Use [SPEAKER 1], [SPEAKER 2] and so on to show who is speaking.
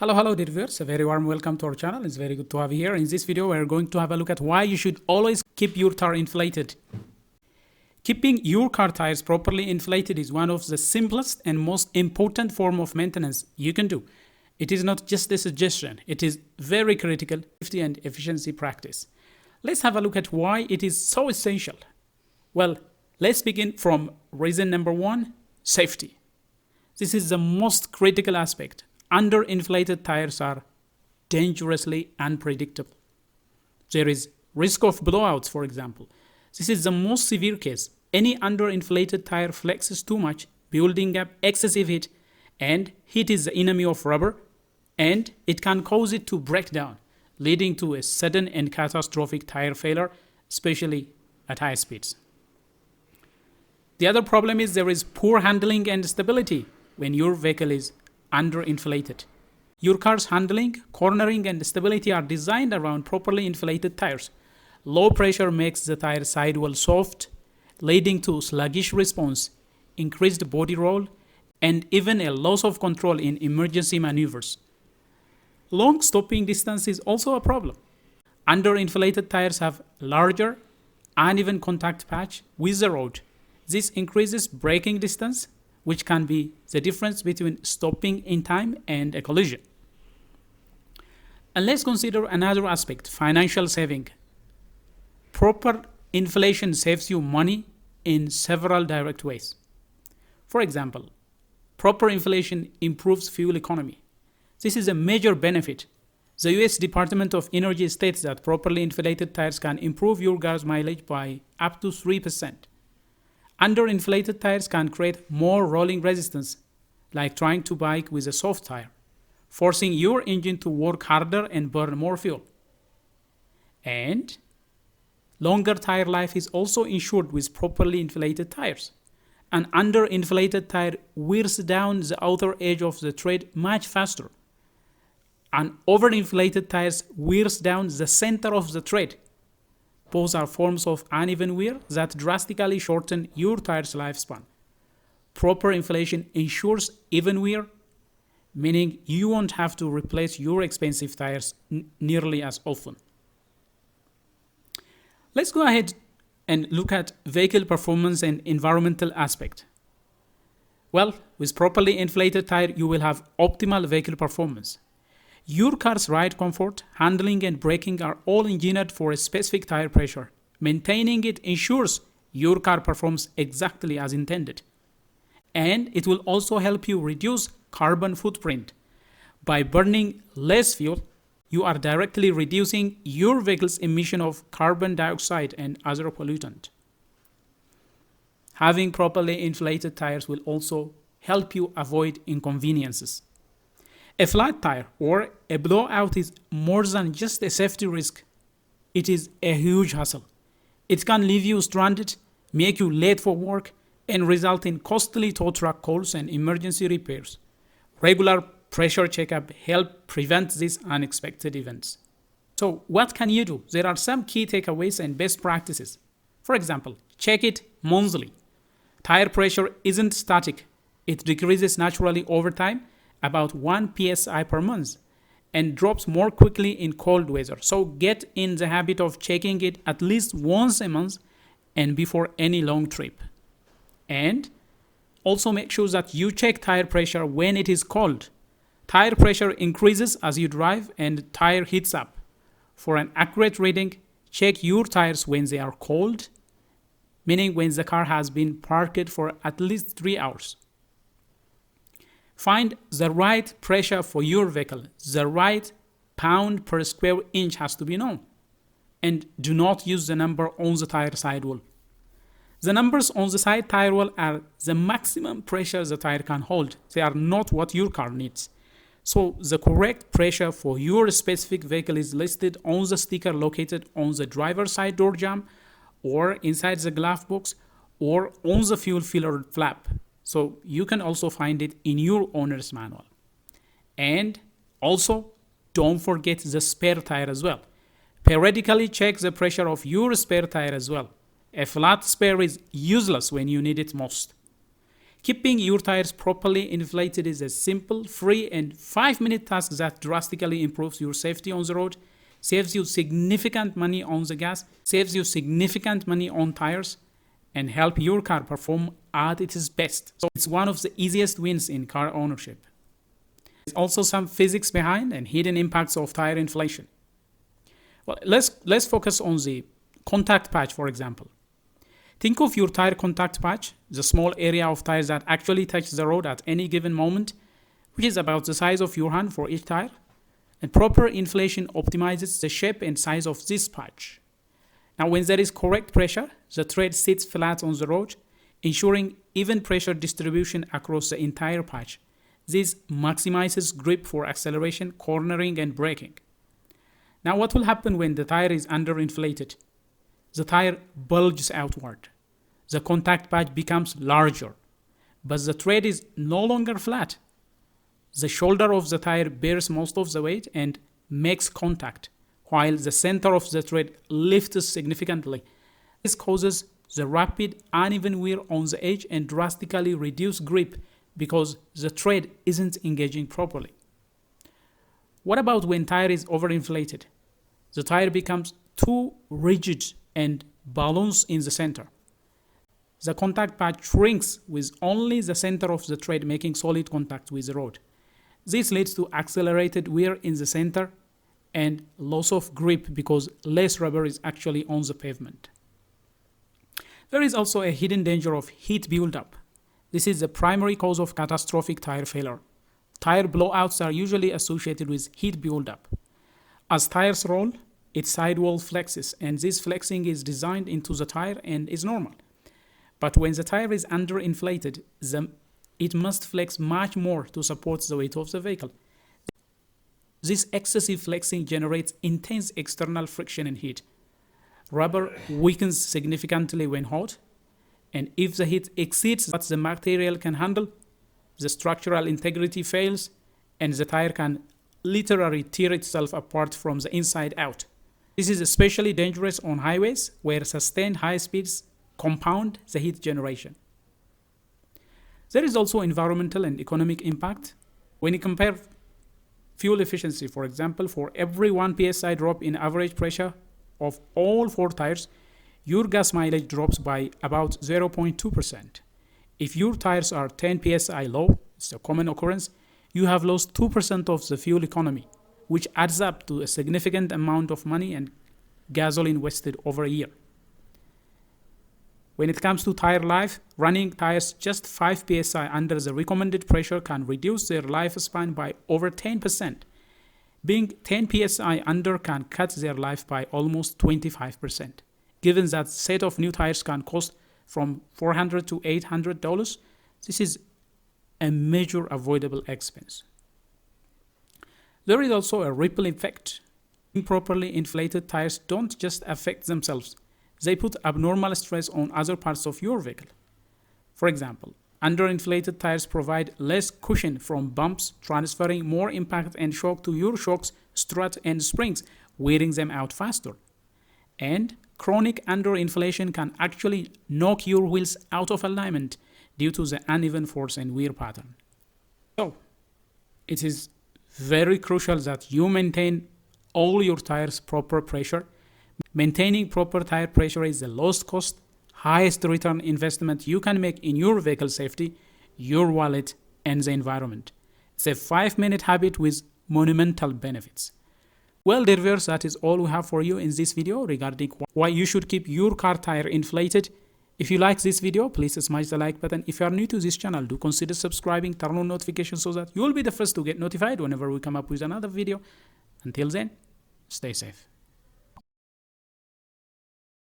[SPEAKER 1] Hello dear viewers, a very warm welcome to our channel. It's very good to have you here. In this video we're going to have a look at why you should always keep your tire inflated. Keeping your car tires properly inflated is one of the simplest and most important form of maintenance you can do. It is not just a suggestion, it is very critical safety and efficiency practice. Let's have a look at why it is so essential. Well, let's begin from reason number 1, safety. This is the most critical aspect. Underinflated tires are dangerously unpredictable. There is risk of blowouts, for example. This is the most severe case. Any underinflated tire flexes too much, building up excessive heat, and heat is the enemy of rubber, and it can cause it to break down, leading to a sudden and catastrophic tire failure, especially at high speeds. The other problem is there is poor handling and stability when your vehicle is underinflated. Your car's handling, cornering, and stability are designed around properly inflated tires. Low pressure makes the tire sidewall soft, leading to sluggish response, increased body roll, and even a loss of control in emergency maneuvers. Long stopping distance is also a problem. Underinflated tires have larger, uneven contact patch with the road. This increases braking distance, which can be the difference between stopping in time and a collision. And let's consider another aspect, financial saving. Proper inflation saves you money in several direct ways. For example, proper inflation improves fuel economy. This is a major benefit. The US Department of Energy states that properly inflated tires can improve your car's mileage by up to 3%. Underinflated tires can create more rolling resistance, like trying to bike with a soft tire, forcing your engine to work harder and burn more fuel. And longer tire life is also ensured with properly inflated tires. An underinflated tire wears down the outer edge of the tread much faster. An overinflated tire wears down the center of the tread. Both are forms of uneven wear that drastically shorten your tire's lifespan. Proper inflation ensures even wear, meaning you won't have to replace your expensive tires nearly as often. Let's go ahead and look at vehicle performance and environmental aspect. Well, with properly inflated tire, you will have optimal vehicle performance. Your car's ride comfort, handling, and braking are all engineered for a specific tire pressure. Maintaining it ensures your car performs exactly as intended. And it will also help you reduce carbon footprint. By burning less fuel, you are directly reducing your vehicle's emission of carbon dioxide and other pollutants. Having properly inflated tires will also help you avoid inconveniences. A flat tire or a blowout is more than just a safety risk. It is a huge hassle. It can leave you stranded, make you late for work, and result in costly tow truck calls and emergency repairs. Regular pressure checkup help prevent these unexpected events. So what can you do? There are some key takeaways and best practices. For example, check it monthly. Tire pressure isn't static. It decreases naturally over time, about 1 psi per month, and drops more quickly in cold weather. So get in the habit of checking it at least once a month and before any long trip. And also make sure that you check tire pressure when it is cold. Tire pressure increases as you drive and tire heats up. For an accurate reading, check your tires when they are cold, meaning when the car has been parked for at least 3 hours. Find the right pressure for your vehicle. The right pound per square inch has to be known. And do not use the number on the tire sidewall. The numbers on the side tire wall are the maximum pressure the tire can hold. They are not what your car needs. So the correct pressure for your specific vehicle is listed on the sticker located on the driver's side door jamb or inside the glove box or on the fuel filler flap. So you can also find it in your owner's manual. And also, don't forget the spare tire as well. Periodically check the pressure of your spare tire as well. A flat spare is useless when you need it most. Keeping your tires properly inflated is a simple, free, and 5-minute task that drastically improves your safety on the road, saves you significant money on the gas, saves you significant money on tires, and help your car perform at its best. So it's one of the easiest wins in car ownership. There's also some physics behind and hidden impacts of tire inflation. Well, let's focus on the contact patch, for example. Think of your tire contact patch, the small area of tires that actually touch the road at any given moment, which is about the size of your hand for each tire. And proper inflation optimizes the shape and size of this patch. Now, when there is correct pressure, the tread sits flat on the road, ensuring even pressure distribution across the entire patch. This maximizes grip for acceleration, cornering, and braking. Now, what will happen when the tire is underinflated? The tire bulges outward. The contact patch becomes larger, but the tread is no longer flat. The shoulder of the tire bears most of the weight and makes contact, while the center of the tread lifts significantly. This causes the rapid, uneven wear on the edge and drastically reduced grip because the tread isn't engaging properly. What about when tire is overinflated? The tire becomes too rigid and balloons in the center. The contact patch shrinks with only the center of the tread making solid contact with the road. This leads to accelerated wear in the center and loss of grip because less rubber is actually on the pavement. There is also a hidden danger of heat buildup. This is the primary cause of catastrophic tire failure. Tire blowouts are usually associated with heat buildup. As tires roll, its sidewall flexes, and this flexing is designed into the tire and is normal. But when the tire is underinflated, it must flex much more to support the weight of the vehicle. This excessive flexing generates intense external friction and heat. Rubber weakens significantly when hot, and if the heat exceeds what the material can handle, the structural integrity fails, and the tire can literally tear itself apart from the inside out. This is especially dangerous on highways where sustained high speeds compound the heat generation. There is also environmental and economic impact. When you compare fuel efficiency, for example, for every 1 psi drop in average pressure of all 4 tires, your gas mileage drops by about 0.2%. If your tires are 10 psi low, it's a common occurrence, you have lost 2% of the fuel economy, which adds up to a significant amount of money and gasoline wasted over a year. When it comes to tire life, running tires just 5 psi under the recommended pressure can reduce their lifespan by over 10%. Being 10 psi under can cut their life by almost 25%. Given that set of new tires can cost from $400 to $800, this is a major avoidable expense. There is also a ripple effect. Improperly inflated tires don't just affect themselves. They put abnormal stress on other parts of your vehicle. For example, underinflated tires provide less cushion from bumps, transferring more impact and shock to your shocks, strut, and springs, wearing them out faster. And chronic underinflation can actually knock your wheels out of alignment due to the uneven force and wear pattern. So, it is very crucial that you maintain all your tires proper pressure. Maintaining proper tire pressure is the lowest cost, highest return investment you can make in your vehicle safety, your wallet, and the environment. It's a 5-minute habit with monumental benefits. Well, dear viewers, that is all we have for you in this video regarding why you should keep your car tire inflated. If you like this video, please smash the like button. If you are new to this channel, do consider subscribing, turn on notifications so that you will be the first to get notified whenever we come up with another video. Until then, stay safe.